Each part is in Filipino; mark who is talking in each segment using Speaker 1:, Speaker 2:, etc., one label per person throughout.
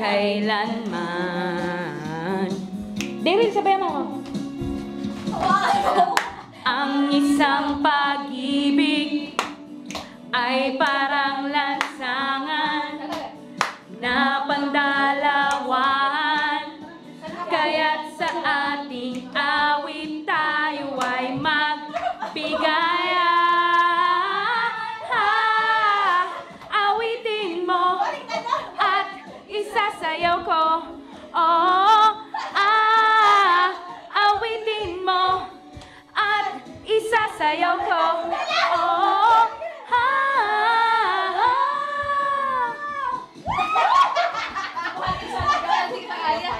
Speaker 1: kailanman. Daryl, sabayan mo. Ang isang pag-ibig ay parang lansangan na pandalawan, kaya't sa ating awit tayo ay magbigayan. Awitin mo at isasayaw ko. Awitin mo at isasayaw ko.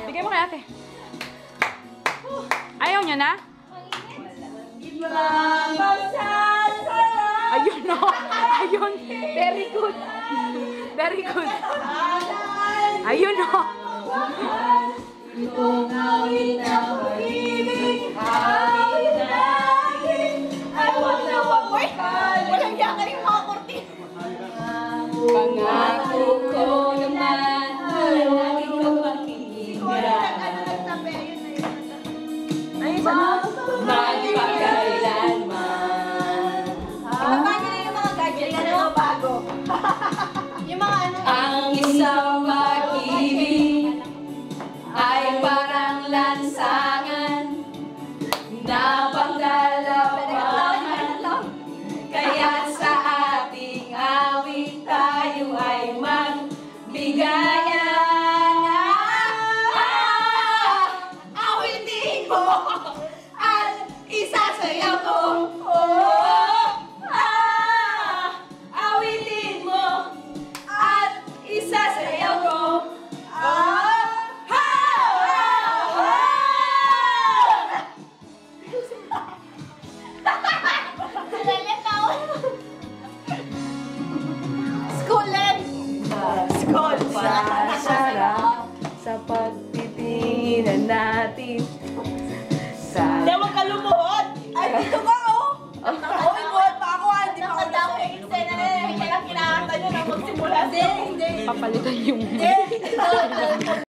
Speaker 1: Bigay mo kay ate. Ayaw niya na? Ayun no. Ayun. Very good. Very good. Ayun no.
Speaker 2: Itong awit ng pag-ibig, awit natin, ay wag na wagwakan. Walang yakan yung mga kurtin.
Speaker 1: Pangako ko naman, lagi ko pakinggan. Magpakailanman.
Speaker 2: Paano na yung mga gadget na bago? Yung mga ano?
Speaker 1: Ang isang pag-ibig ay parang lansangan na pangdalawahan, kaya sa ating awit tayo ay magbigayan.
Speaker 2: Awitin mo at isasayaw ko.
Speaker 1: Awitin mo at isasayaw ko. Pasarap sa pagtitinginan natin sa...
Speaker 2: Hindi, huwag ka lumuhod! Ay, dito ka, oh! Uy, buhat pa ako, ah! Hindi pa ako dami yung eksena na yun. Kaya kinakanta nyo na magsimula. Hindi.
Speaker 1: Papalitan yung...
Speaker 2: Hindi!